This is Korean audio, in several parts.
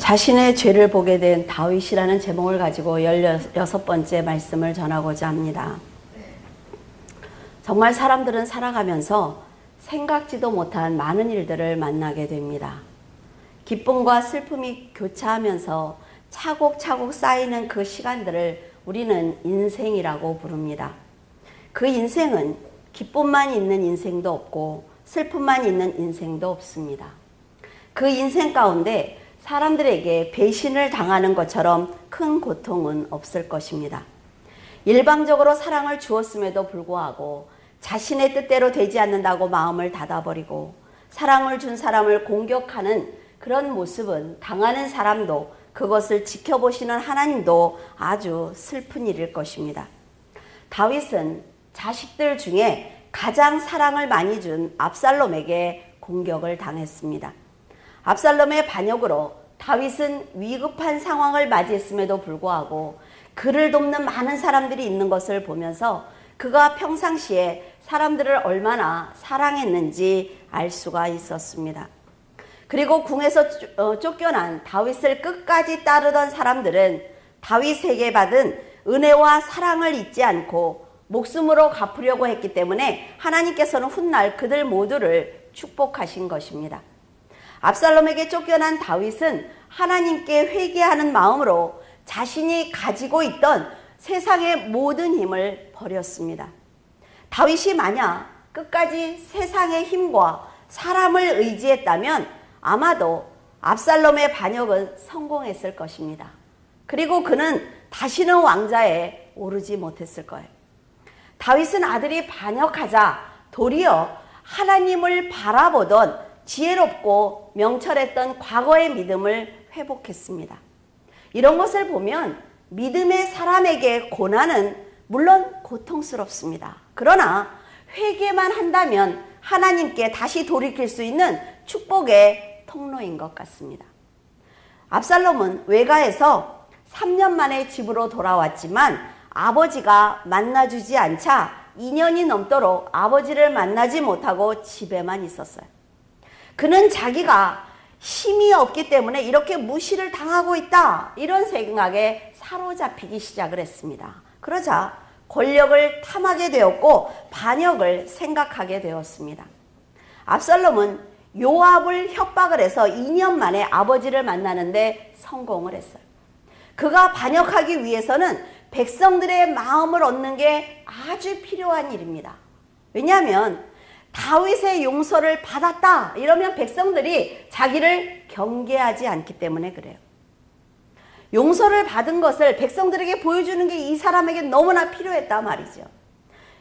자신의 죄를 보게 된 다윗이라는 제목을 가지고 16번째 말씀을 전하고자 합니다. 정말 사람들은 살아가면서 생각지도 못한 많은 일들을 만나게 됩니다. 기쁨과 슬픔이 교차하면서 차곡차곡 쌓이는 그 시간들을 우리는 인생이라고 부릅니다. 그 인생은 기쁨만 있는 인생도 없고 슬픔만 있는 인생도 없습니다. 그 인생 가운데 사람들에게 배신을 당하는 것처럼 큰 고통은 없을 것입니다. 일방적으로 사랑을 주었음에도 불구하고 자신의 뜻대로 되지 않는다고 마음을 닫아버리고 사랑을 준 사람을 공격하는 그런 모습은 당하는 사람도 그것을 지켜보시는 하나님도 아주 슬픈 일일 것입니다. 다윗은 자식들 중에 가장 사랑을 많이 준 압살롬에게 공격을 당했습니다. 압살롬의 반역으로 다윗은 위급한 상황을 맞이했음에도 불구하고 그를 돕는 많은 사람들이 있는 것을 보면서 그가 평상시에 사람들을 얼마나 사랑했는지 알 수가 있었습니다. 그리고 궁에서 쫓겨난 다윗을 끝까지 따르던 사람들은 다윗에게 받은 은혜와 사랑을 잊지 않고 목숨으로 갚으려고 했기 때문에 하나님께서는 훗날 그들 모두를 축복하신 것입니다. 압살롬에게 쫓겨난 다윗은 하나님께 회개하는 마음으로 자신이 가지고 있던 세상의 모든 힘을 버렸습니다. 다윗이 만약 끝까지 세상의 힘과 사람을 의지했다면 아마도 압살롬의 반역은 성공했을 것입니다. 그리고 그는 다시는 왕좌에 오르지 못했을 거예요. 다윗은 아들이 반역하자 도리어 하나님을 바라보던 지혜롭고 명철했던 과거의 믿음을 회복했습니다. 이런 것을 보면 믿음의 사람에게 고난은 물론 고통스럽습니다. 그러나 회개만 한다면 하나님께 다시 돌이킬 수 있는 축복의 통로인 것 같습니다. 압살롬은 외가에서 3년 만에 집으로 돌아왔지만 아버지가 만나주지 않자 2년이 넘도록 아버지를 만나지 못하고 집에만 있었어요. 그는 자기가 힘이 없기 때문에 이렇게 무시를 당하고 있다, 이런 생각에 사로잡히기 시작을 했습니다. 그러자 권력을 탐하게 되었고 반역을 생각하게 되었습니다. 압살롬은 요압을 협박을 해서 2년 만에 아버지를 만나는데 성공을 했어요. 그가 반역하기 위해서는 백성들의 마음을 얻는 게 아주 필요한 일입니다. 왜냐하면 다윗의 용서를 받았다 이러면 백성들이 자기를 경계하지 않기 때문에 그래요. 용서를 받은 것을 백성들에게 보여주는 게 이 사람에게 너무나 필요했다 말이죠.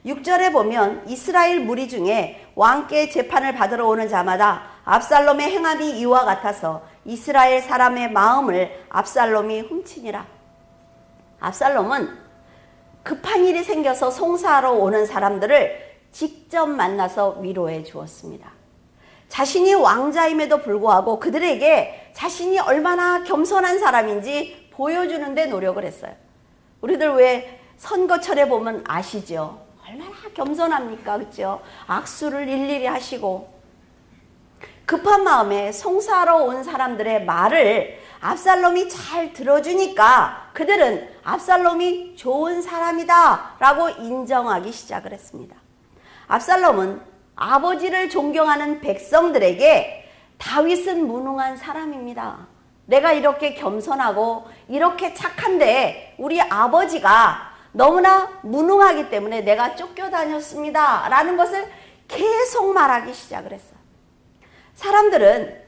6절에 보면 이스라엘 무리 중에 왕께 재판을 받으러 오는 자마다 압살롬의 행함이 이와 같아서 이스라엘 사람의 마음을 압살롬이 훔치니라. 압살롬은 급한 일이 생겨서 송사하러 오는 사람들을 직접 만나서 위로해 주었습니다. 자신이 왕자임에도 불구하고 그들에게 자신이 얼마나 겸손한 사람인지 보여주는 데 노력을 했어요. 우리들 왜 선거철에 보면 아시죠? 얼마나 겸손합니까? 그렇죠? 악수를 일일이 하시고 급한 마음에 송사하러 온 사람들의 말을 압살롬이 잘 들어주니까 그들은 압살롬이 좋은 사람이다 라고 인정하기 시작을 했습니다. 압살롬은 아버지를 존경하는 백성들에게 다윗은 무능한 사람입니다. 내가 이렇게 겸손하고 이렇게 착한데 우리 아버지가 너무나 무능하기 때문에 내가 쫓겨다녔습니다 라는 것을 계속 말하기 시작을 했어요. 사람들은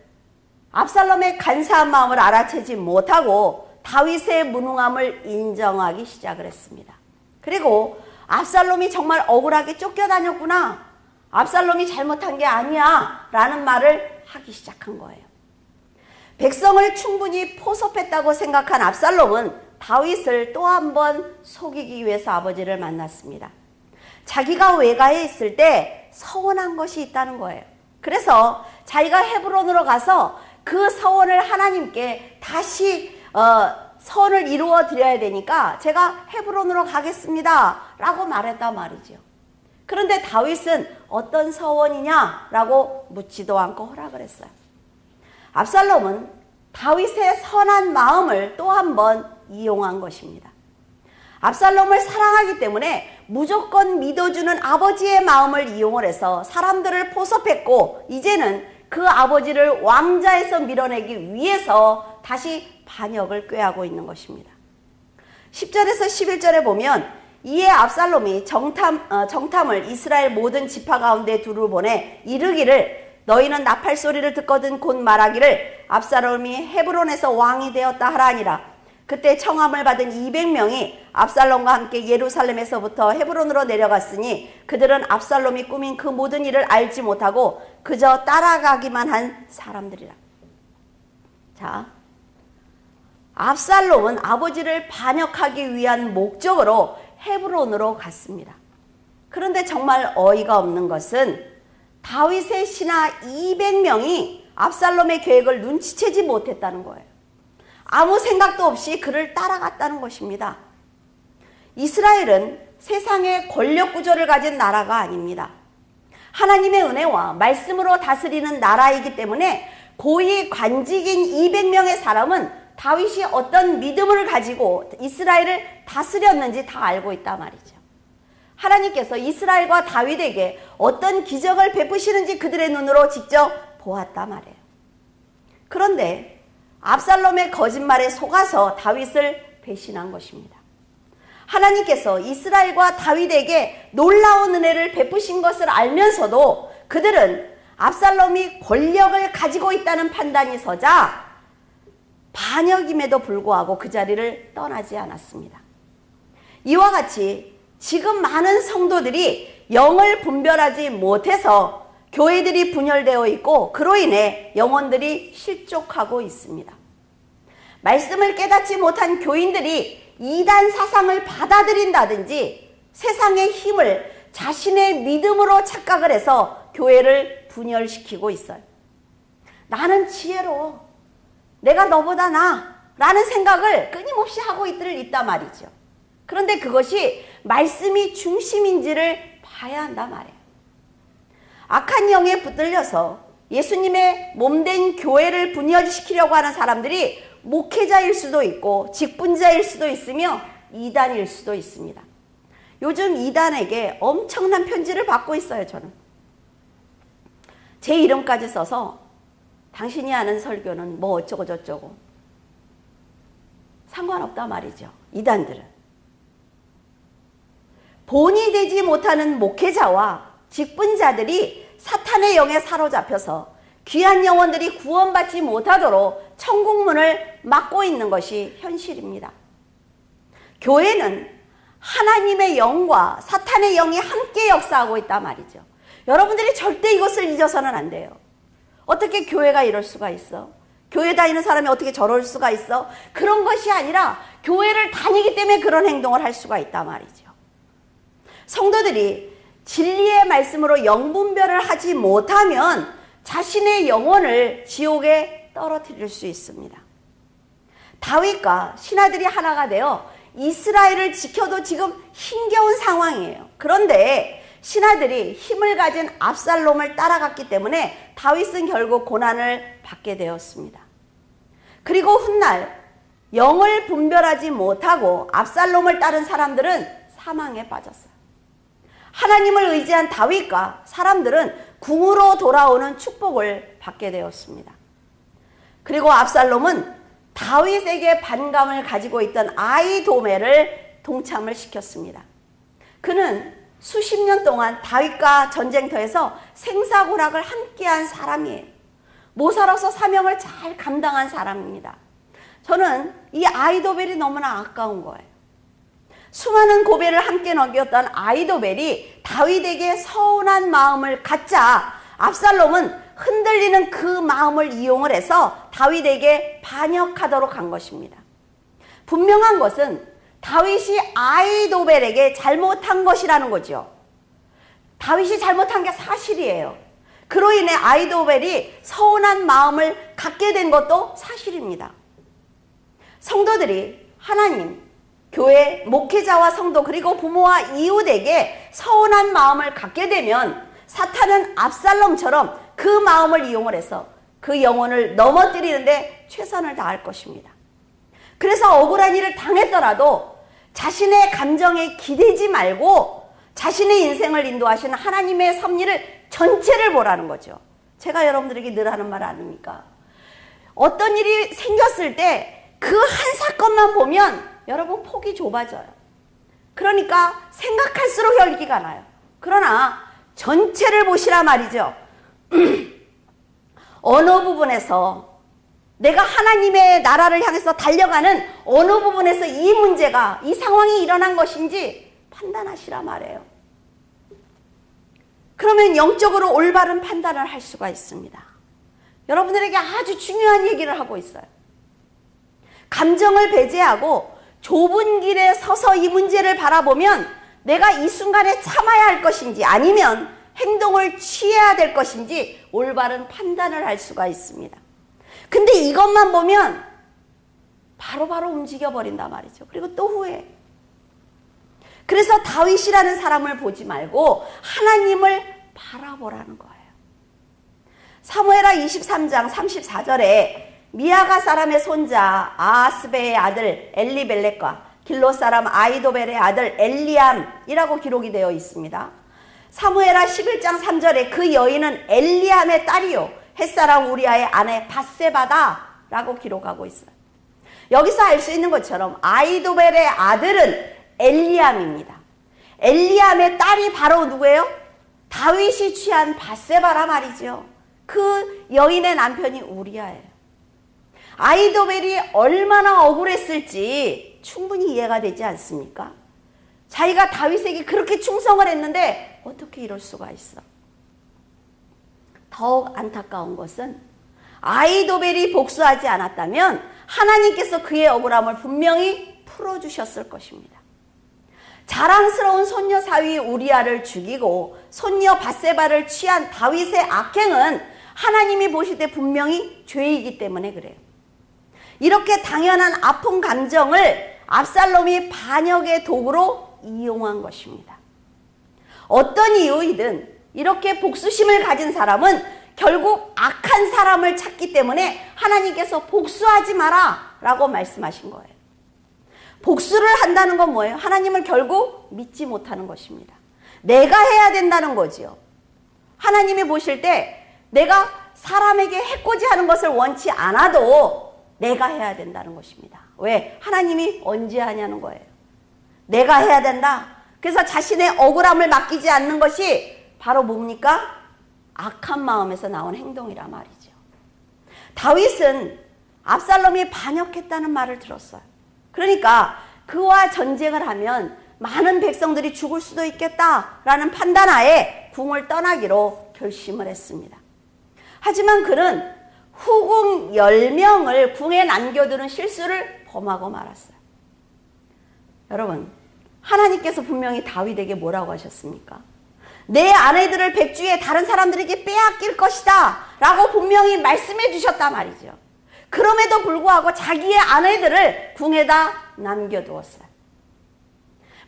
압살롬의 간사한 마음을 알아채지 못하고 다윗의 무능함을 인정하기 시작을 했습니다. 그리고 압살롬이 정말 억울하게 쫓겨다녔구나, 압살롬이 잘못한 게 아니야 라는 말을 하기 시작한 거예요. 백성을 충분히 포섭했다고 생각한 압살롬은 다윗을 또 한 번 속이기 위해서 아버지를 만났습니다. 자기가 외가에 있을 때 서원한 것이 있다는 거예요. 그래서 자기가 헤브론으로 가서 그 서원을 하나님께 다시 서원을 이루어 드려야 되니까 제가 헤브론으로 가겠습니다 라고 말했단 말이죠. 그런데 다윗은 어떤 서원이냐 라고 묻지도 않고 허락을 했어요. 압살롬은 다윗의 선한 마음을 또 한 번 이용한 것입니다. 압살롬을 사랑하기 때문에 무조건 믿어주는 아버지의 마음을 이용을 해서 사람들을 포섭했고, 이제는 그 아버지를 왕좌에서 밀어내기 위해서 다시 반역을 꾀하고 있는 것입니다. 10절에서 11절에 보면 이에 압살롬이 정탐을 이스라엘 모든 지파 가운데 두루 보내 이르기를 너희는 나팔 소리를 듣거든 곧 말하기를 압살롬이 헤브론에서 왕이 되었다 하라 하니라. 그때 청함을 받은 200명이 압살롬과 함께 예루살렘에서부터 헤브론으로 내려갔으니 그들은 압살롬이 꾸민 그 모든 일을 알지 못하고 그저 따라가기만 한 사람들이라. 자, 압살롬은 아버지를 반역하기 위한 목적으로 헤브론으로 갔습니다. 그런데 정말 어이가 없는 것은 다윗의 신하 200명이 압살롬의 계획을 눈치채지 못했다는 거예요. 아무 생각도 없이 그를 따라갔다는 것입니다. 이스라엘은 세상의 권력 구조를 가진 나라가 아닙니다. 하나님의 은혜와 말씀으로 다스리는 나라이기 때문에 고위 관직인 200명의 사람은 다윗이 어떤 믿음을 가지고 이스라엘을 다스렸는지 다 알고 있단 말이죠. 하나님께서 이스라엘과 다윗에게 어떤 기적을 베푸시는지 그들의 눈으로 직접 보았단 말이에요. 그런데 압살롬의 거짓말에 속아서 다윗을 배신한 것입니다. 하나님께서 이스라엘과 다윗에게 놀라운 은혜를 베푸신 것을 알면서도 그들은 압살롬이 권력을 가지고 있다는 판단이 서자 반역임에도 불구하고 그 자리를 떠나지 않았습니다. 이와 같이 지금 많은 성도들이 영을 분별하지 못해서 교회들이 분열되어 있고 그로 인해 영혼들이 실족하고 있습니다. 말씀을 깨닫지 못한 교인들이 이단 사상을 받아들인다든지 세상의 힘을 자신의 믿음으로 착각을 해서 교회를 분열시키고 있어요. 나는 지혜로워. 내가 너보다 나아. 라는 생각을 끊임없이 하고 있단 말이죠. 그런데 그것이 말씀이 중심인지를 봐야 한단 말이에요. 악한 영에 붙들려서 예수님의 몸된 교회를 분열시키려고 하는 사람들이 목회자일 수도 있고 직분자일 수도 있으며 이단일 수도 있습니다. 요즘 이단에게 엄청난 편지를 받고 있어요. 저는 제 이름까지 써서 당신이 하는 설교는 뭐 어쩌고 저쩌고 상관없단 말이죠. 이단들은 본이 되지 못하는 목회자와 직분자들이 사탄의 영에 사로잡혀서 귀한 영혼들이 구원받지 못하도록 천국문을 막고 있는 것이 현실입니다. 교회는 하나님의 영과 사탄의 영이 함께 역사하고 있단 말이죠. 여러분들이 절대 이것을 잊어서는 안 돼요. 어떻게 교회가 이럴 수가 있어? 교회 다니는 사람이 어떻게 저럴 수가 있어? 그런 것이 아니라 교회를 다니기 때문에 그런 행동을 할 수가 있단 말이죠. 성도들이 진리의 말씀으로 영분별을 하지 못하면 자신의 영혼을 지옥에 떨어뜨릴 수 있습니다. 다윗과 신하들이 하나가 되어 이스라엘을 지켜도 지금 힘겨운 상황이에요. 그런데 신하들이 힘을 가진 압살롬을 따라갔기 때문에 다윗은 결국 고난을 받게 되었습니다. 그리고 훗날 영을 분별하지 못하고 압살롬을 따른 사람들은 사망에 빠졌어요. 하나님을 의지한 다윗과 사람들은 궁으로 돌아오는 축복을 받게 되었습니다. 그리고 압살롬은 다윗에게 반감을 가지고 있던 아히도멜을 동참을 시켰습니다. 그는 수십 년 동안 다윗과 전쟁터에서 생사고락을 함께한 사람이에요. 모사로서 사명을 잘 감당한 사람입니다. 저는 이 아히도멜이 너무나 아까운 거예요. 수많은 고배를 함께 넘겼던 아히도멜이 다윗에게 서운한 마음을 갖자 압살롬은 흔들리는 그 마음을 이용을 해서 다윗에게 반역하도록 한 것입니다. 분명한 것은 다윗이 아히도멜에게 잘못한 것이라는 거죠. 다윗이 잘못한 게 사실이에요. 그로 인해 아히도멜이 서운한 마음을 갖게 된 것도 사실입니다. 성도들이 하나님, 교회, 목회자와 성도 그리고 부모와 이웃에게 서운한 마음을 갖게 되면 사탄은 압살롬처럼 그 마음을 이용을 해서 그 영혼을 넘어뜨리는데 최선을 다할 것입니다. 그래서 억울한 일을 당했더라도 자신의 감정에 기대지 말고 자신의 인생을 인도하시는 하나님의 섭리를 전체를 보라는 거죠. 제가 여러분들에게 늘 하는 말 아닙니까? 어떤 일이 생겼을 때 그 한 사건만 보면 여러분 폭이 좁아져요. 그러니까 생각할수록 혈기가 나요. 그러나 전체를 보시라 말이죠. 어느 부분에서 내가 하나님의 나라를 향해서 달려가는 어느 부분에서 이 문제가, 이 상황이 일어난 것인지 판단하시라 말이에요. 그러면 영적으로 올바른 판단을 할 수가 있습니다. 여러분들에게 아주 중요한 얘기를 하고 있어요. 감정을 배제하고 좁은 길에 서서 이 문제를 바라보면 내가 이 순간에 참아야 할 것인지 아니면 행동을 취해야 될 것인지 올바른 판단을 할 수가 있습니다. 근데 이것만 보면 바로바로 움직여버린단 말이죠. 그리고 또 후회해. 그래서 다윗이라는 사람을 보지 말고 하나님을 바라보라는 거예요. 사무엘하 23장 34절에 미아가 사람의 손자 아하스베의 아들 엘리벨렉과 길롯 사람 아이도벨의 아들 엘리암이라고 기록이 되어 있습니다. 사무엘하 11장 3절에 그 여인은 엘리암의 딸이요 햇사람 우리아의 아내 밧세바다라고 기록하고 있어요. 여기서 알 수 있는 것처럼 아이도벨의 아들은 엘리암입니다. 엘리암의 딸이 바로 누구예요? 다윗이 취한 밧세바라 말이죠. 그 여인의 남편이 우리아예요. 아이도벨이 얼마나 억울했을지 충분히 이해가 되지 않습니까? 자기가 다윗에게 그렇게 충성을 했는데 어떻게 이럴 수가 있어? 더욱 안타까운 것은 아이도벨이 복수하지 않았다면 하나님께서 그의 억울함을 분명히 풀어주셨을 것입니다. 자랑스러운 손녀 사위 우리아를 죽이고 손녀 밧세바를 취한 다윗의 악행은 하나님이 보실 때 분명히 죄이기 때문에 그래요. 이렇게 당연한 아픈 감정을 압살롬이 반역의 도구로 이용한 것입니다. 어떤 이유이든 이렇게 복수심을 가진 사람은 결국 악한 사람을 찾기 때문에 하나님께서 복수하지 마라 라고 말씀하신 거예요. 복수를 한다는 건 뭐예요? 하나님을 결국 믿지 못하는 것입니다. 내가 해야 된다는 거지요. 하나님이 보실 때 내가 사람에게 해코지하는 것을 원치 않아도 내가 해야 된다는 것입니다. 왜? 하나님이 언제 하냐는 거예요. 내가 해야 된다. 그래서 자신의 억울함을 맡기지 않는 것이 바로 뭡니까? 악한 마음에서 나온 행동이란 말이죠. 다윗은 압살롬이 반역했다는 말을 들었어요. 그러니까 그와 전쟁을 하면 많은 백성들이 죽을 수도 있겠다라는 판단하에 궁을 떠나기로 결심을 했습니다. 하지만 그는 후궁 10명을 궁에 남겨두는 실수를 범하고 말았어요. 여러분, 하나님께서 분명히 다윗에게 뭐라고 하셨습니까? 내 아내들을 백주에 다른 사람들에게 빼앗길 것이다 라고 분명히 말씀해 주셨단 말이죠. 그럼에도 불구하고 자기의 아내들을 궁에다 남겨두었어요.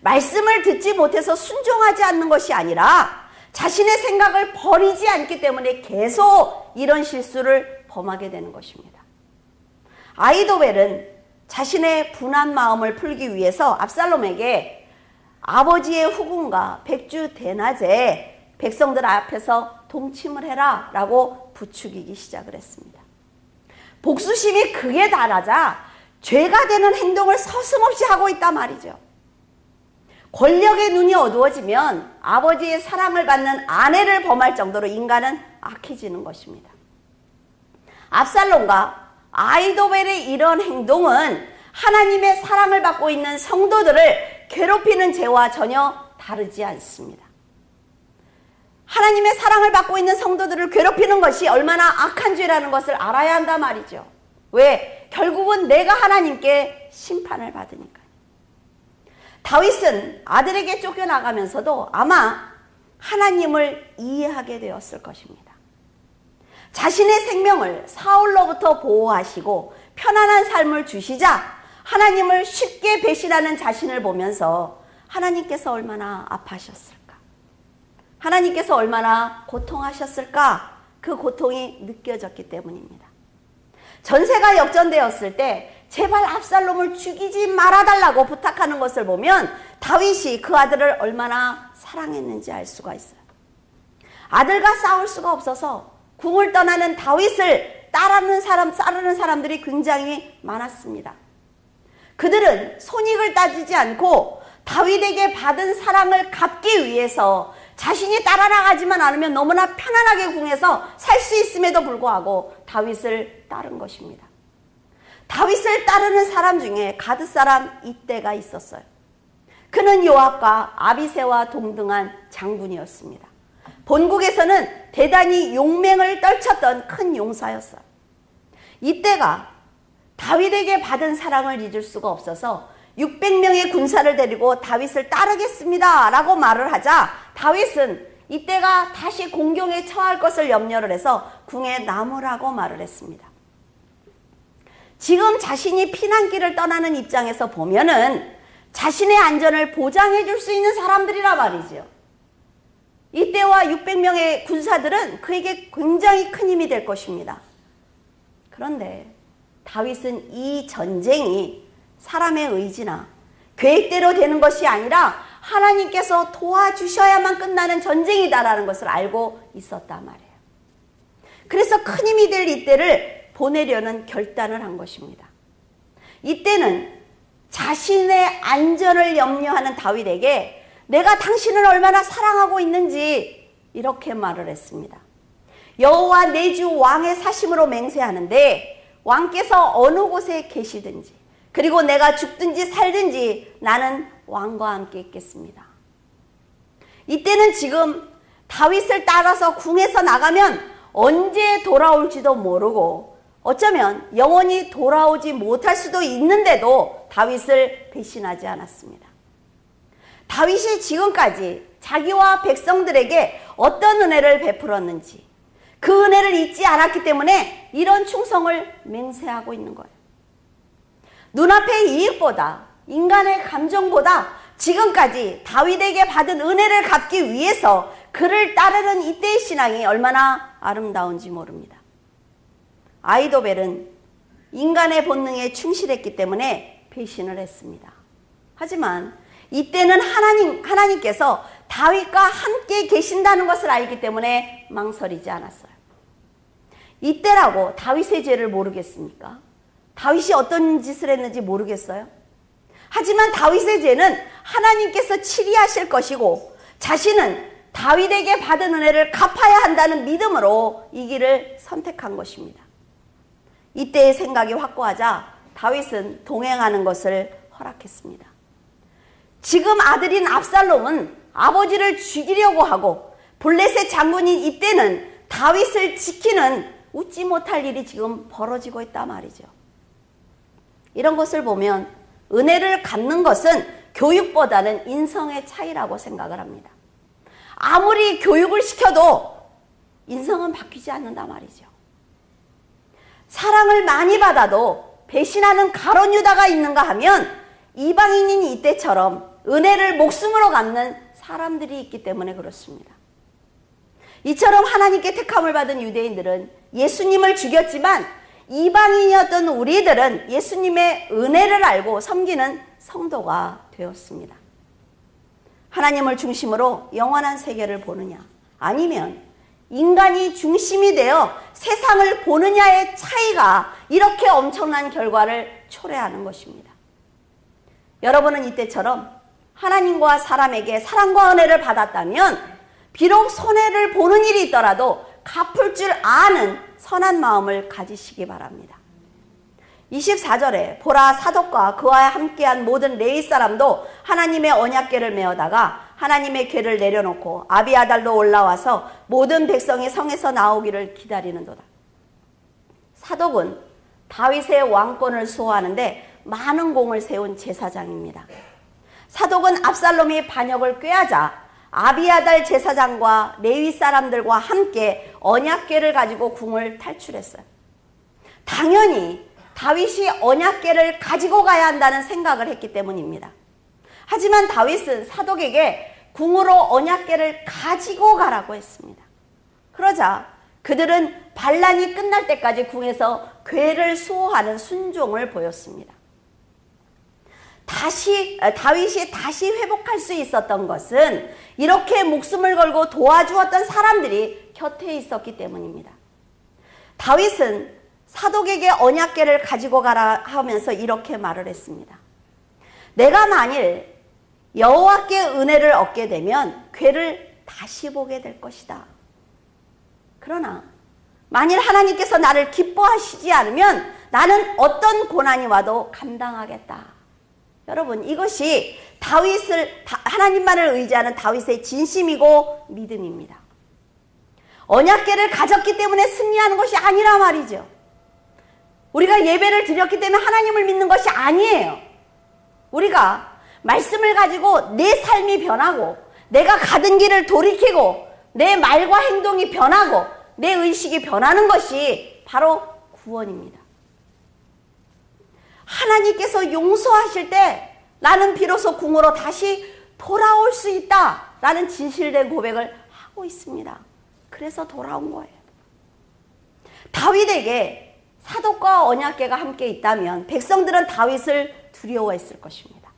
말씀을 듣지 못해서 순종하지 않는 것이 아니라 자신의 생각을 버리지 않기 때문에 계속 이런 실수를 범하게 되는 것입니다. 아이도벨은 자신의 분한 마음을 풀기 위해서 압살롬에게 아버지의 후궁과 백주 대낮에 백성들 앞에서 동침을 해라 라고 부추기기 시작을 했습니다. 복수심이 극에 달하자 죄가 되는 행동을 서슴없이 하고 있단 말이죠. 권력의 눈이 어두워지면 아버지의 사랑을 받는 아내를 범할 정도로 인간은 악해지는 것입니다. 압살롬과 아이도벨의 이런 행동은 하나님의 사랑을 받고 있는 성도들을 괴롭히는 죄와 전혀 다르지 않습니다. 하나님의 사랑을 받고 있는 성도들을 괴롭히는 것이 얼마나 악한 죄라는 것을 알아야 한단 말이죠. 왜? 결국은 내가 하나님께 심판을 받으니까요. 다윗은 아들에게 쫓겨나가면서도 아마 하나님을 이해하게 되었을 것입니다. 자신의 생명을 사울로부터 보호하시고 편안한 삶을 주시자 하나님을 쉽게 배신하는 자신을 보면서 하나님께서 얼마나 아파하셨을까? 하나님께서 얼마나 고통하셨을까? 그 고통이 느껴졌기 때문입니다. 전세가 역전되었을 때 제발 압살롬을 죽이지 말아달라고 부탁하는 것을 보면 다윗이 그 아들을 얼마나 사랑했는지 알 수가 있어요. 아들과 싸울 수가 없어서 궁을 떠나는 다윗을 따르는 사람들이 굉장히 많았습니다. 그들은 손익을 따지지 않고 다윗에게 받은 사랑을 갚기 위해서 자신이 따라나가지만 않으면 너무나 편안하게 궁에서 살 수 있음에도 불구하고 다윗을 따른 것입니다. 다윗을 따르는 사람 중에 가드 사람 이때가 있었어요. 그는 요압과 아비새와 동등한 장군이었습니다. 본국에서는 대단히 용맹을 떨쳤던 큰 용사였어요. 이때가 다윗에게 받은 사랑을 잊을 수가 없어서 600명의 군사를 데리고 다윗을 따르겠습니다 라고 말을 하자 다윗은 이때가 다시 공경에 처할 것을 염려를 해서 궁에 남으라고 말을 했습니다. 지금 자신이 피난길을 떠나는 입장에서 보면은 자신의 안전을 보장해 줄 수 있는 사람들이라 말이죠. 이때와 600명의 군사들은 그에게 굉장히 큰 힘이 될 것입니다. 그런데 다윗은 이 전쟁이 사람의 의지나 계획대로 되는 것이 아니라 하나님께서 도와주셔야만 끝나는 전쟁이다라는 것을 알고 있었단 말이에요. 그래서 큰 힘이 될 이때를 보내려는 결단을 한 것입니다. 이때는 자신의 안전을 염려하는 다윗에게 내가 당신을 얼마나 사랑하고 있는지 이렇게 말을 했습니다. 여호와 내 주 왕의 사심으로 맹세하는데 왕께서 어느 곳에 계시든지 그리고 내가 죽든지 살든지 나는 왕과 함께 있겠습니다. 이때는 지금 다윗을 따라서 궁에서 나가면 언제 돌아올지도 모르고 어쩌면 영원히 돌아오지 못할 수도 있는데도 다윗을 배신하지 않았습니다. 다윗이 지금까지 자기와 백성들에게 어떤 은혜를 베풀었는지 그 은혜를 잊지 않았기 때문에 이런 충성을 맹세하고 있는 거예요. 눈앞의 이익보다 인간의 감정보다 지금까지 다윗에게 받은 은혜를 갚기 위해서 그를 따르는 이때의 신앙이 얼마나 아름다운지 모릅니다. 아히도벨은 인간의 본능에 충실했기 때문에 배신을 했습니다. 하지만 이때는 하나님께서 다윗과 함께 계신다는 것을 알기 때문에 망설이지 않았어요. 이때라고 다윗의 죄를 모르겠습니까? 다윗이 어떤 짓을 했는지 모르겠어요? 하지만 다윗의 죄는 하나님께서 치리하실 것이고 자신은 다윗에게 받은 은혜를 갚아야 한다는 믿음으로 이 길을 선택한 것입니다. 이때의 생각이 확고하자 다윗은 동행하는 것을 허락했습니다. 지금 아들인 압살롬은 아버지를 죽이려고 하고 블레셋 장군인 이때는 다윗을 지키는 웃지 못할 일이 지금 벌어지고 있단 말이죠. 이런 것을 보면 은혜를 갚는 것은 교육보다는 인성의 차이라고 생각을 합니다. 아무리 교육을 시켜도 인성은 바뀌지 않는단 말이죠. 사랑을 많이 받아도 배신하는 가룟 유다가 있는가 하면 이방인인 이때처럼 은혜를 목숨으로 갚는 사람들이 있기 때문에 그렇습니다. 이처럼 하나님께 택함을 받은 유대인들은 예수님을 죽였지만 이방인이었던 우리들은 예수님의 은혜를 알고 섬기는 성도가 되었습니다. 하나님을 중심으로 영원한 세계를 보느냐 아니면 인간이 중심이 되어 세상을 보느냐의 차이가 이렇게 엄청난 결과를 초래하는 것입니다. 여러분은 이때처럼 하나님과 사람에게 사랑과 은혜를 받았다면 비록 손해를 보는 일이 있더라도 갚을 줄 아는 선한 마음을 가지시기 바랍니다. 24절에 보라 사독과 그와 함께한 모든 레위 사람도 하나님의 언약궤를 메어다가 하나님의 궤를 내려놓고 아비아달로 올라와서 모든 백성이 성에서 나오기를 기다리는도다. 사독은 다윗의 왕권을 수호하는데 많은 공을 세운 제사장입니다. 사독은 압살롬이 반역을 꾀하자 아비아달 제사장과 레위 사람들과 함께 언약궤를 가지고 궁을 탈출했어요. 당연히 다윗이 언약궤를 가지고 가야 한다는 생각을 했기 때문입니다. 하지만 다윗은 사독에게 궁으로 언약궤를 가지고 가라고 했습니다. 그러자 그들은 반란이 끝날 때까지 궁에서 궤를 수호하는 순종을 보였습니다. 다윗이 다시 회복할 수 있었던 것은 이렇게 목숨을 걸고 도와주었던 사람들이 곁에 있었기 때문입니다. 다윗은 사독에게 언약궤를 가지고 가라 하면서 이렇게 말을 했습니다. 내가 만일 여호와께 은혜를 얻게 되면 궤를 다시 보게 될 것이다. 그러나 만일 하나님께서 나를 기뻐하시지 않으면 나는 어떤 고난이 와도 감당하겠다. 여러분, 이것이 하나님만을 의지하는 다윗의 진심이고 믿음입니다. 언약궤를 가졌기 때문에 승리하는 것이 아니라 말이죠. 우리가 예배를 드렸기 때문에 하나님을 믿는 것이 아니에요. 우리가 말씀을 가지고 내 삶이 변하고 내가 가던 길을 돌이키고 내 말과 행동이 변하고 내 의식이 변하는 것이 바로 구원입니다. 하나님께서 용서하실 때 나는 비로소 궁으로 다시 돌아올 수 있다라는 진실된 고백을 하고 있습니다. 그래서 돌아온 거예요. 다윗에게 사독과 언약궤가 함께 있다면 백성들은 다윗을 두려워했을 것입니다.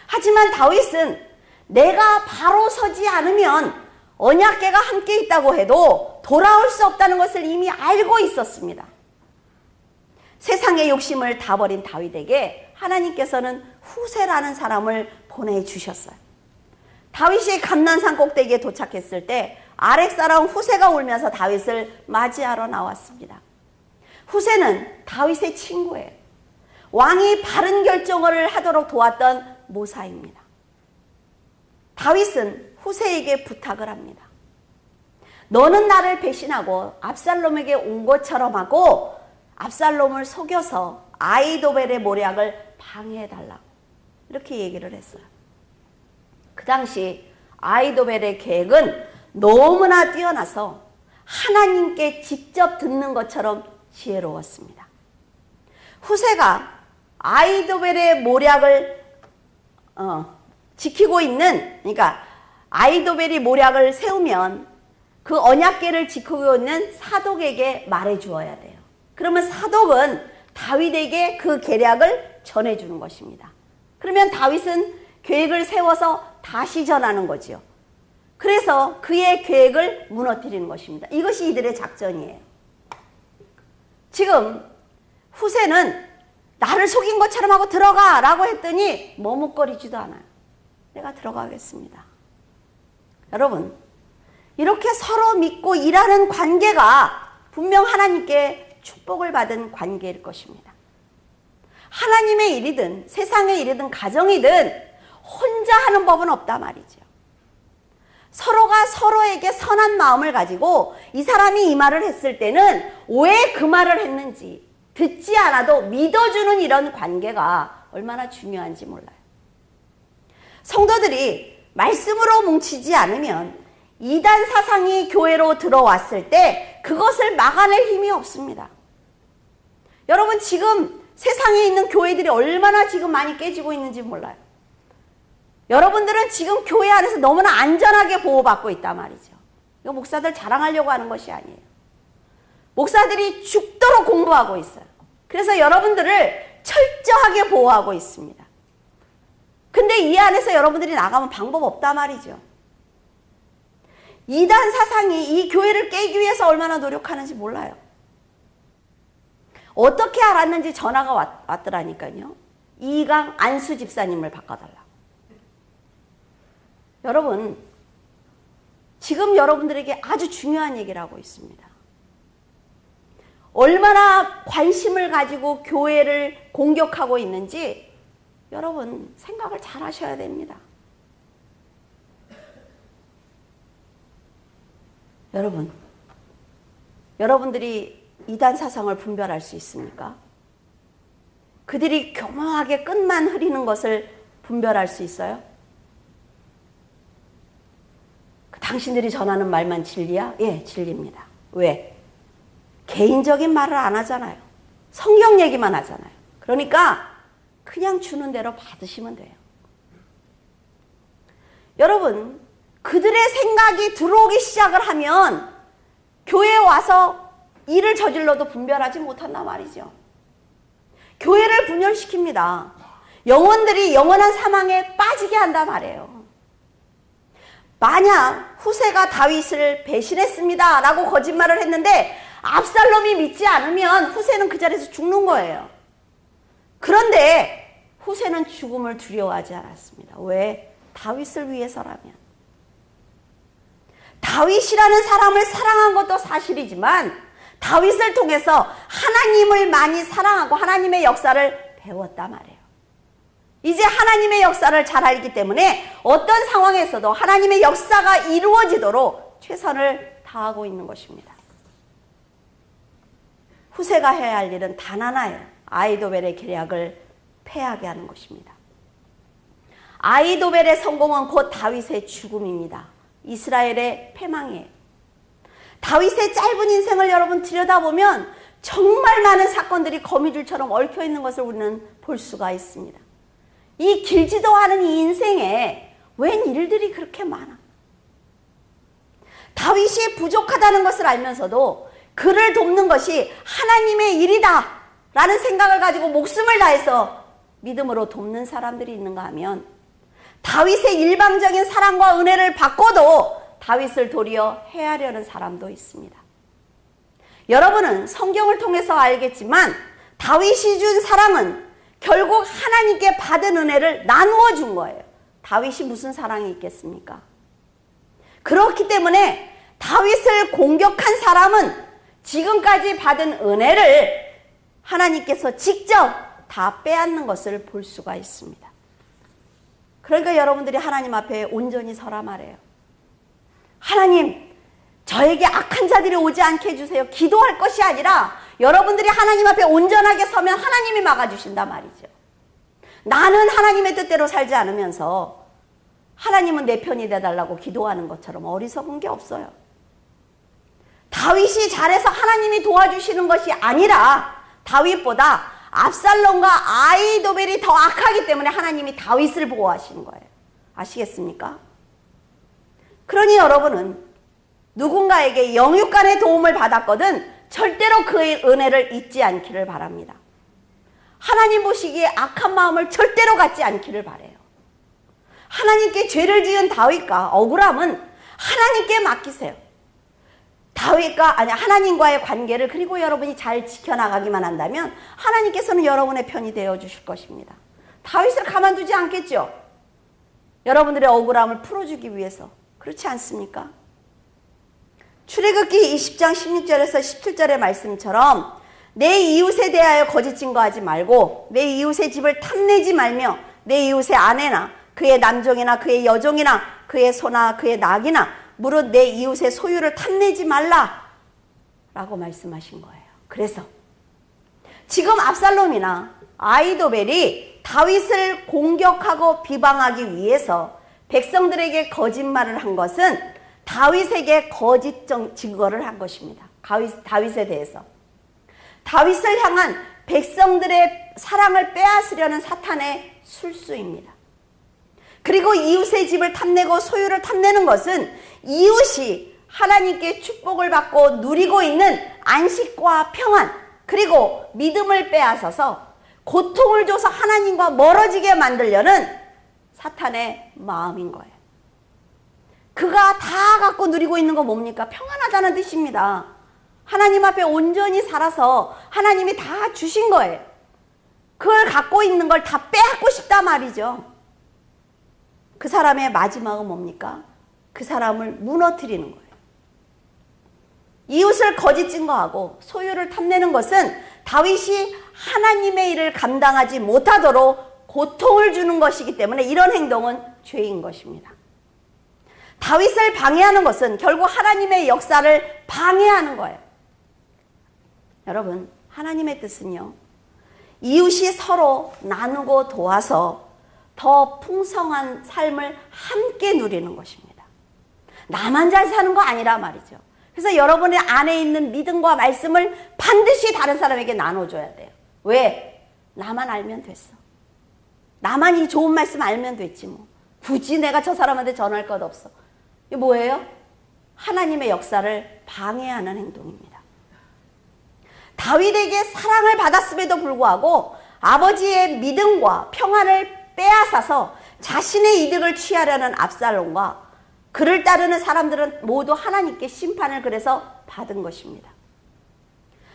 하지만 다윗은 내가 바로 서지 않으면 언약궤가 함께 있다고 해도 돌아올 수 없다는 것을 이미 알고 있었습니다. 세상의 욕심을 다 버린 다윗에게 하나님께서는 후세라는 사람을 보내주셨어요. 다윗이 감난산 꼭대기에 도착했을 때 아렉 사람 후세가 울면서 다윗을 맞이하러 나왔습니다. 후세는 다윗의 친구예요. 왕이 바른 결정을 하도록 도왔던 모사입니다. 다윗은 후세에게 부탁을 합니다. 너는 나를 배신하고 압살롬에게 온 것처럼 하고 압살롬을 속여서 아히도벨의 모략을 방해해달라고 이렇게 얘기를 했어요. 그 당시 아히도벨의 계획은 너무나 뛰어나서 하나님께 직접 듣는 것처럼 지혜로웠습니다. 후세가 아히도벨의 모략을 지키고 있는, 그러니까 아히도벨이 모략을 세우면 그 언약궤를 지키고 있는 사독에게 말해 주어야 돼요. 그러면 사독은 다윗에게 그 계략을 전해주는 것입니다. 그러면 다윗은 계획을 세워서 다시 전하는 거지요. 그래서 그의 계획을 무너뜨리는 것입니다. 이것이 이들의 작전이에요. 지금 후세는 나를 속인 것처럼 하고 들어가 라고 했더니 머뭇거리지도 않아요. 내가 들어가겠습니다. 여러분, 이렇게 서로 믿고 일하는 관계가 분명 하나님께 축복을 받은 관계일 것입니다. 하나님의 일이든 세상의 일이든 가정이든 혼자 하는 법은 없다 말이죠. 서로가 서로에게 선한 마음을 가지고 이 사람이 이 말을 했을 때는 왜 그 말을 했는지 듣지 않아도 믿어주는 이런 관계가 얼마나 중요한지 몰라요. 성도들이 말씀으로 뭉치지 않으면 이단 사상이 교회로 들어왔을 때 그것을 막아낼 힘이 없습니다. 여러분, 지금 세상에 있는 교회들이 얼마나 지금 많이 깨지고 있는지 몰라요. 여러분들은 지금 교회 안에서 너무나 안전하게 보호받고 있단 말이죠. 이거 목사들 자랑하려고 하는 것이 아니에요. 목사들이 죽도록 공부하고 있어요. 그래서 여러분들을 철저하게 보호하고 있습니다. 근데 이 안에서 여러분들이 나가면 방법 없단 말이죠. 이단 사상이 이 교회를 깨기 위해서 얼마나 노력하는지 몰라요. 어떻게 알았는지 전화가 왔더라니까요. 이강 안수 집사님을 바꿔달라. 여러분, 지금 여러분들에게 아주 중요한 얘기를 하고 있습니다. 얼마나 관심을 가지고 교회를 공격하고 있는지 여러분 생각을 잘 하셔야 됩니다. 여러분들이 이단 사상을 분별할 수 있습니까? 그들이 교묘하게 끝만 흐리는 것을 분별할 수 있어요? 당신들이 전하는 말만 진리야? 예, 진리입니다. 왜? 개인적인 말을 안 하잖아요. 성경 얘기만 하잖아요. 그러니까 그냥 주는 대로 받으시면 돼요. 여러분, 그들의 생각이 들어오기 시작을 하면 교회에 와서 일을 저질러도 분별하지 못한단 말이죠. 교회를 분열시킵니다. 영혼들이 영원한 사망에 빠지게 한단 말이에요. 만약 후세가 다윗을 배신했습니다 라고 거짓말을 했는데 압살롬이 믿지 않으면 후세는 그 자리에서 죽는 거예요. 그런데 후세는 죽음을 두려워하지 않았습니다. 왜? 다윗을 위해서라면. 다윗이라는 사람을 사랑한 것도 사실이지만 다윗을 통해서 하나님을 많이 사랑하고 하나님의 역사를 배웠단 말이에요. 이제 하나님의 역사를 잘 알기 때문에 어떤 상황에서도 하나님의 역사가 이루어지도록 최선을 다하고 있는 것입니다. 후세가 해야 할 일은 단 하나예요. 아히도벨의 계략을 패하게 하는 것입니다. 아히도벨의 성공은 곧 다윗의 죽음입니다. 이스라엘의 패망이에요. 다윗의 짧은 인생을 여러분 들여다보면 정말 많은 사건들이 거미줄처럼 얽혀있는 것을 우리는 볼 수가 있습니다. 이 길지도 않은 이 인생에 웬 일들이 그렇게 많아? 다윗이 부족하다는 것을 알면서도 그를 돕는 것이 하나님의 일이다 라는 생각을 가지고 목숨을 다해서 믿음으로 돕는 사람들이 있는가 하면 다윗의 일방적인 사랑과 은혜를 받고도 다윗을 도리어 해하려는 사람도 있습니다. 여러분은 성경을 통해서 알겠지만 다윗이 준 사랑은 결국 하나님께 받은 은혜를 나누어 준 거예요. 다윗이 무슨 사랑이 있겠습니까? 그렇기 때문에 다윗을 공격한 사람은 지금까지 받은 은혜를 하나님께서 직접 다 빼앗는 것을 볼 수가 있습니다. 그러니까 여러분들이 하나님 앞에 온전히 서라 말해요. 하나님, 저에게 악한 자들이 오지 않게 해주세요. 기도할 것이 아니라 여러분들이 하나님 앞에 온전하게 서면 하나님이 막아주신단 말이죠. 나는 하나님의 뜻대로 살지 않으면서 하나님은 내 편이 돼달라고 기도하는 것처럼 어리석은 게 없어요. 다윗이 잘해서 하나님이 도와주시는 것이 아니라 다윗보다 압살롬과 아히도벨이 더 악하기 때문에 하나님이 다윗을 보호하시는 거예요. 아시겠습니까? 그러니 여러분은 누군가에게 영육간의 도움을 받았거든 절대로 그의 은혜를 잊지 않기를 바랍니다. 하나님 보시기에 악한 마음을 절대로 갖지 않기를 바라요. 하나님께 죄를 지은 다윗과 억울함은 하나님께 맡기세요. 하나님과의 관계를 그리고 여러분이 잘 지켜나가기만 한다면 하나님께서는 여러분의 편이 되어주실 것입니다. 다윗을 가만두지 않겠죠? 여러분들의 억울함을 풀어주기 위해서. 그렇지 않습니까? 출애굽기 20장 16절에서 17절의 말씀처럼 내 이웃에 대하여 거짓 증거하지 말고 내 이웃의 집을 탐내지 말며 내 이웃의 아내나 그의 남종이나 그의 여종이나 그의 소나 그의 낙이나 무릇 내 이웃의 소유를 탐내지 말라 라고 말씀하신 거예요. 그래서 지금 압살롬이나 아히도벨이 다윗을 공격하고 비방하기 위해서 백성들에게 거짓말을 한 것은 다윗에게 거짓 증거를 한 것입니다. 다윗에 대해서. 다윗을 향한 백성들의 사랑을 빼앗으려는 사탄의 술수입니다. 그리고 이웃의 집을 탐내고 소유를 탐내는 것은 이웃이 하나님께 축복을 받고 누리고 있는 안식과 평안 그리고 믿음을 빼앗아서 고통을 줘서 하나님과 멀어지게 만들려는 사탄의 마음인 거예요. 그가 다 갖고 누리고 있는 거 뭡니까? 평안하다는 뜻입니다. 하나님 앞에 온전히 살아서 하나님이 다 주신 거예요. 그걸 갖고 있는 걸 다 빼앗고 싶단 말이죠. 그 사람의 마지막은 뭡니까? 그 사람을 무너뜨리는 거예요. 이웃을 거짓 증거하고 소유를 탐내는 것은 다윗이 하나님의 일을 감당하지 못하도록 고통을 주는 것이기 때문에 이런 행동은 죄인 것입니다. 다윗을 방해하는 것은 결국 하나님의 역사를 방해하는 거예요. 여러분, 하나님의 뜻은요, 이웃이 서로 나누고 도와서 더 풍성한 삶을 함께 누리는 것입니다. 나만 잘 사는 거 아니라 말이죠. 그래서 여러분의 안에 있는 믿음과 말씀을 반드시 다른 사람에게 나눠줘야 돼요. 왜? 나만 알면 됐어. 나만 이 좋은 말씀 알면 됐지 뭐. 굳이 내가 저 사람한테 전할 것 없어. 이게 뭐예요? 하나님의 역사를 방해하는 행동입니다. 다윗에게 사랑을 받았음에도 불구하고 아버지의 믿음과 평안을 빼앗아서 자신의 이득을 취하려는 압살롬과 그를 따르는 사람들은 모두 하나님께 심판을 그래서 받은 것입니다.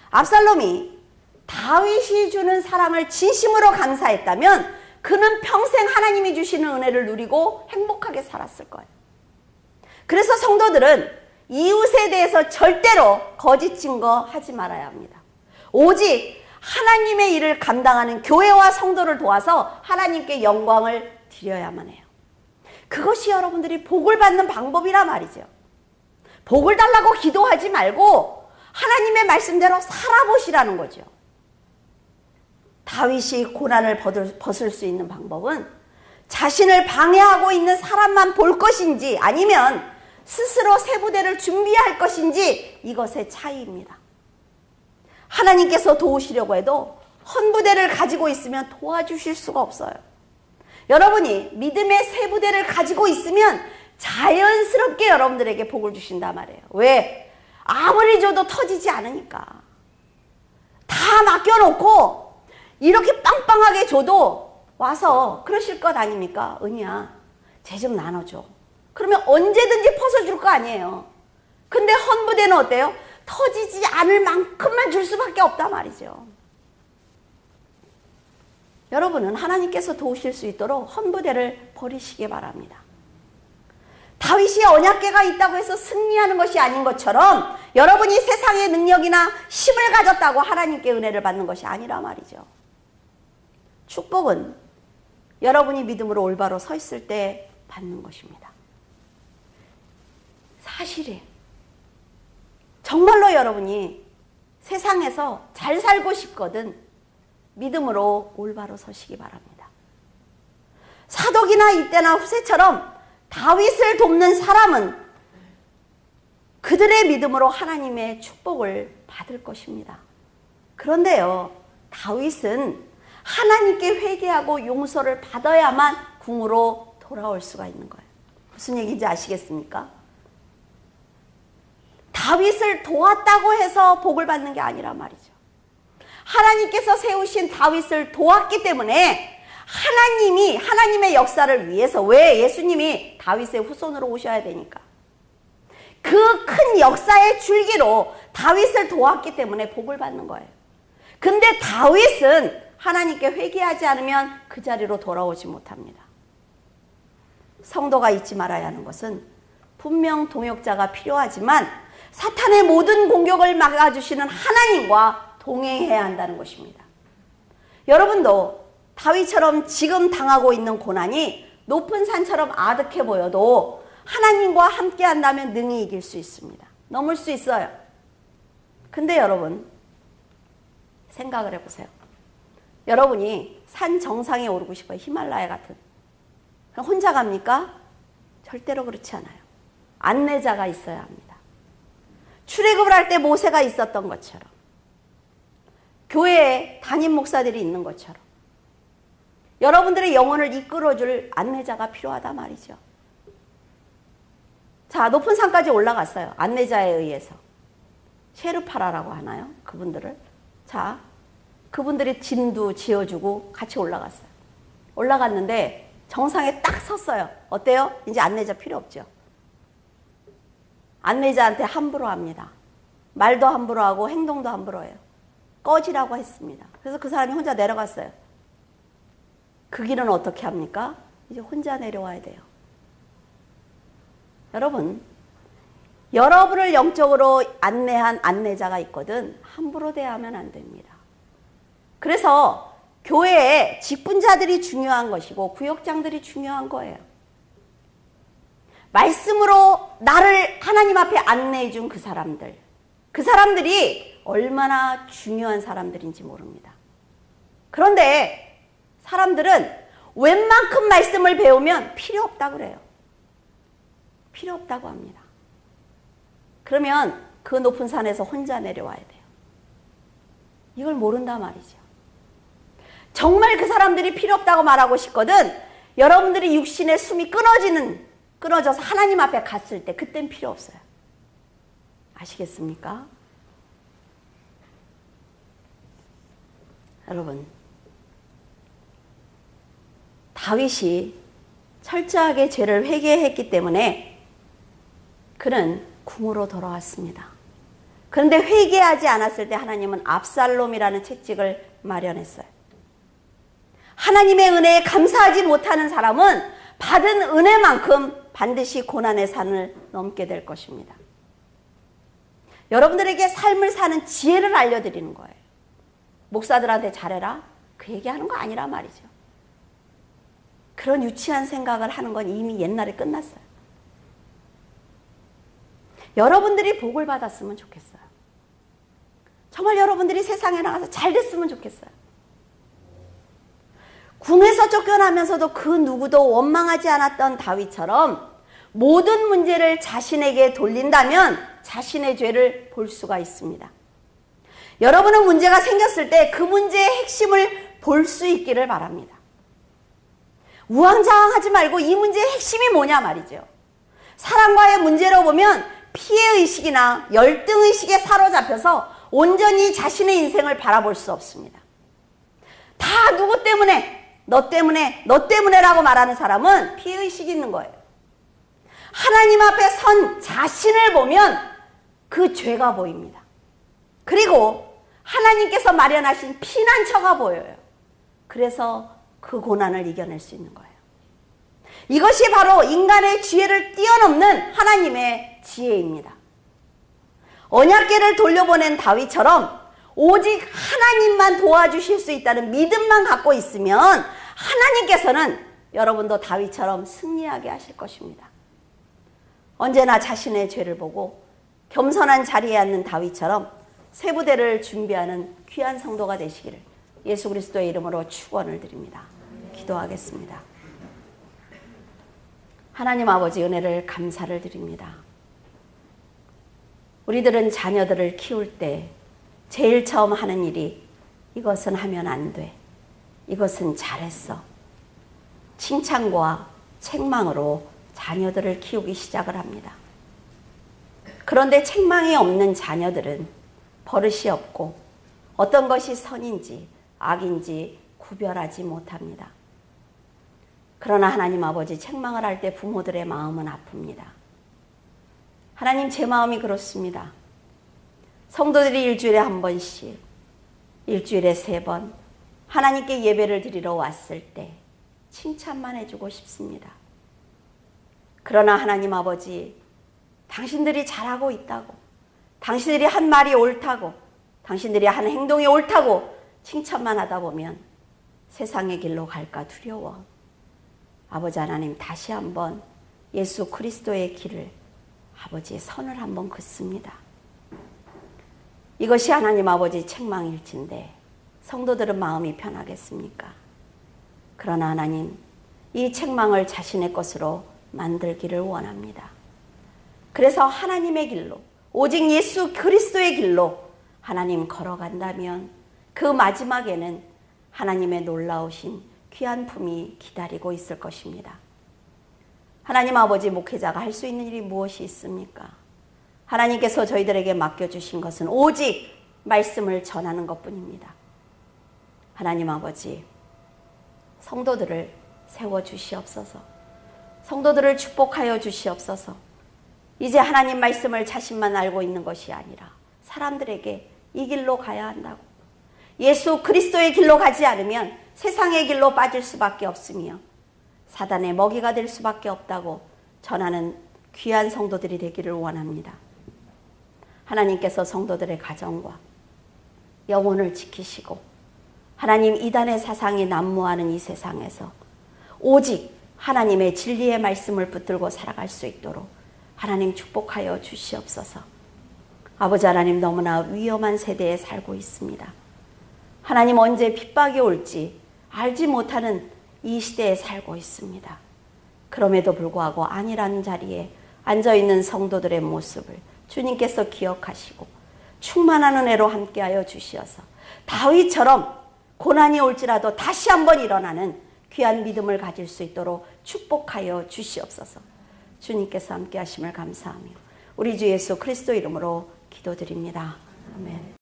압살롬이 다윗이 주는 사랑을 진심으로 감사했다면 그는 평생 하나님이 주시는 은혜를 누리고 행복하게 살았을 거예요. 그래서 성도들은 이웃에 대해서 절대로 거짓 증거하지 말아야 합니다. 오직 하나님의 일을 감당하는 교회와 성도를 도와서 하나님께 영광을 드려야만 해요. 그것이 여러분들이 복을 받는 방법이라 말이죠. 복을 달라고 기도하지 말고 하나님의 말씀대로 살아보시라는 거죠. 다윗이 고난을 벗을 수 있는 방법은 자신을 방해하고 있는 사람만 볼 것인지 아니면 스스로 새 부대를 준비할 것인지 이것의 차이입니다. 하나님께서 도우시려고 해도 헌부대를 가지고 있으면 도와주실 수가 없어요. 여러분이 믿음의 새 부대를 가지고 있으면 자연스럽게 여러분들에게 복을 주신단 말이에요. 왜? 아무리 줘도 터지지 않으니까. 다 맡겨놓고 이렇게 빵빵하게 줘도 와서 그러실 것 아닙니까? 은희야, 쟤 좀 나눠줘. 그러면 언제든지 퍼서줄 거 아니에요. 근데 헌부대는 어때요? 터지지 않을 만큼만 줄 수밖에 없단 말이죠. 여러분은 하나님께서 도우실 수 있도록 헌부대를 버리시기 바랍니다. 다윗이 언약궤가 있다고 해서 승리하는 것이 아닌 것처럼 여러분이 세상의 능력이나 힘을 가졌다고 하나님께 은혜를 받는 것이 아니라 말이죠. 축복은 여러분이 믿음으로 올바로 서 있을 때 받는 것입니다. 사실이에요. 정말로 여러분이 세상에서 잘 살고 싶거든 믿음으로 올바로 서시기 바랍니다. 사독이나 이때나 후세처럼 다윗을 돕는 사람은 그들의 믿음으로 하나님의 축복을 받을 것입니다. 그런데요, 다윗은 하나님께 회개하고 용서를 받아야만 궁으로 돌아올 수가 있는 거예요. 무슨 얘기인지 아시겠습니까? 다윗을 도왔다고 해서 복을 받는 게 아니라 말이죠. 하나님께서 세우신 다윗을 도왔기 때문에 하나님이 하나님의 역사를 위해서, 왜? 예수님이 다윗의 후손으로 오셔야 되니까. 그 큰 역사의 줄기로 다윗을 도왔기 때문에 복을 받는 거예요. 근데 다윗은 하나님께 회개하지 않으면 그 자리로 돌아오지 못합니다. 성도가 잊지 말아야 하는 것은 분명 동역자가 필요하지만 사탄의 모든 공격을 막아주시는 하나님과 동행해야 한다는 것입니다. 여러분도 다윗처럼 지금 당하고 있는 고난이 높은 산처럼 아득해 보여도 하나님과 함께 한다면 능히 이길 수 있습니다. 넘을 수 있어요. 근데 여러분 생각을 해보세요. 여러분이 산 정상에 오르고 싶어요. 히말라야 같은. 그럼 혼자 갑니까? 절대로 그렇지 않아요. 안내자가 있어야 합니다. 출애굽을 할 때 모세가 있었던 것처럼, 교회에 담임 목사들이 있는 것처럼 여러분들의 영혼을 이끌어줄 안내자가 필요하다 말이죠. 자, 높은 산까지 올라갔어요. 안내자에 의해서. 셰르파라라고 하나요? 그분들을. 자, 그분들이 짐도 지어주고 같이 올라갔어요. 올라갔는데 정상에 딱 섰어요. 어때요? 이제 안내자 필요 없죠. 안내자한테 함부로 합니다. 말도 함부로 하고 행동도 함부로 해요. 꺼지라고 했습니다. 그래서 그 사람이 혼자 내려갔어요. 그 길은 어떻게 합니까? 이제 혼자 내려와야 돼요. 여러분, 여러분을 영적으로 안내한 안내자가 있거든 함부로 대하면 안 됩니다. 그래서 교회에 직분자들이 중요한 것이고 구역장들이 중요한 거예요. 말씀으로 나를 하나님 앞에 안내해 준 그 사람들이 얼마나 중요한 사람들인지 모릅니다. 그런데 사람들은 웬만큼 말씀을 배우면 필요 없다고 그래요. 필요 없다고 합니다. 그러면 그 높은 산에서 혼자 내려와야 돼요. 이걸 모른단 말이죠. 정말 그 사람들이 필요 없다고 말하고 싶거든 여러분들이 육신의 숨이 끊어져서 하나님 앞에 갔을 때 그땐 필요 없어요. 아시겠습니까? 여러분, 다윗이 철저하게 죄를 회개했기 때문에 그는 궁으로 돌아왔습니다. 그런데 회개하지 않았을 때 하나님은 압살롬이라는 채찍을 마련했어요. 하나님의 은혜에 감사하지 못하는 사람은 받은 은혜만큼 반드시 고난의 산을 넘게 될 것입니다. 여러분들에게 삶을 사는 지혜를 알려드리는 거예요. 목사들한테 잘해라? 그 얘기하는 거 아니란 말이죠. 그런 유치한 생각을 하는 건 이미 옛날에 끝났어요. 여러분들이 복을 받았으면 좋겠어요. 정말 여러분들이 세상에 나가서 잘 됐으면 좋겠어요. 궁에서 쫓겨나면서도 그 누구도 원망하지 않았던 다윗처럼 모든 문제를 자신에게 돌린다면 자신의 죄를 볼 수가 있습니다. 여러분은 문제가 생겼을 때 그 문제의 핵심을 볼 수 있기를 바랍니다. 우왕좌왕하지 말고 이 문제의 핵심이 뭐냐 말이죠. 사람과의 문제로 보면 피해의식이나 열등의식에 사로잡혀서 온전히 자신의 인생을 바라볼 수 없습니다. 다 누구 때문에, 너 때문에, 너 때문에라고 말하는 사람은 피해의식이 있는 거예요. 하나님 앞에 선 자신을 보면 그 죄가 보입니다. 그리고 하나님께서 마련하신 피난처가 보여요. 그래서 그 고난을 이겨낼 수 있는 거예요. 이것이 바로 인간의 지혜를 뛰어넘는 하나님의 지혜입니다. 언약궤를 돌려보낸 다윗처럼 오직 하나님만 도와주실 수 있다는 믿음만 갖고 있으면 하나님께서는 여러분도 다윗처럼 승리하게 하실 것입니다. 언제나 자신의 죄를 보고 겸손한 자리에 앉는 다윗처럼 새 부대를 준비하는 귀한 성도가 되시기를 예수 그리스도의 이름으로 축원을 드립니다. 기도하겠습니다. 하나님 아버지, 은혜를 감사를 드립니다. 우리들은 자녀들을 키울 때 제일 처음 하는 일이 이것은 하면 안 돼, 이것은 잘했어, 칭찬과 책망으로 자녀들을 키우기 시작을 합니다. 그런데 책망이 없는 자녀들은 버릇이 없고 어떤 것이 선인지 악인지 구별하지 못합니다. 그러나 하나님 아버지, 책망을 할 때 부모들의 마음은 아픕니다. 하나님, 제 마음이 그렇습니다. 성도들이 일주일에 한 번씩, 일주일에 3번 하나님께 예배를 드리러 왔을 때 칭찬만 해주고 싶습니다. 그러나 하나님 아버지, 당신들이 잘하고 있다고, 당신들이 한 말이 옳다고, 당신들이 한 행동이 옳다고 칭찬만 하다 보면 세상의 길로 갈까 두려워. 아버지 하나님, 다시 한번 예수 그리스도의 길을, 아버지의 선을 한번 긋습니다. 이것이 하나님 아버지 책망일진데 성도들은 마음이 편하겠습니까? 그러나 하나님, 이 책망을 자신의 것으로 만들기를 원합니다. 그래서 하나님의 길로, 오직 예수 그리스도의 길로 하나님 걸어간다면 그 마지막에는 하나님의 놀라우신 귀한 품이 기다리고 있을 것입니다. 하나님 아버지, 목회자가 할 수 있는 일이 무엇이 있습니까? 하나님께서 저희들에게 맡겨주신 것은 오직 말씀을 전하는 것뿐입니다. 하나님 아버지, 성도들을 세워주시옵소서. 성도들을 축복하여 주시옵소서. 이제 하나님 말씀을 자신만 알고 있는 것이 아니라 사람들에게 이 길로 가야 한다고, 예수 그리스도의 길로 가지 않으면 세상의 길로 빠질 수밖에 없으며 사단의 먹이가 될 수밖에 없다고 전하는 귀한 성도들이 되기를 원합니다. 하나님께서 성도들의 가정과 영혼을 지키시고 하나님, 이단의 사상이 난무하는 이 세상에서 오직 하나님의 진리의 말씀을 붙들고 살아갈 수 있도록 하나님 축복하여 주시옵소서. 아버지 하나님, 너무나 위험한 세대에 살고 있습니다. 하나님, 언제 핍박이 올지 알지 못하는 이 시대에 살고 있습니다. 그럼에도 불구하고 안일한 자리에 앉아있는 성도들의 모습을 주님께서 기억하시고 충만한 은혜로 함께하여 주시어서 다윗처럼 고난이 올지라도 다시 한번 일어나는 귀한 믿음을 가질 수 있도록 축복하여 주시옵소서. 주님께서 함께 하심을 감사하며 우리 주 예수 그리스도 이름으로 기도드립니다. 아멘.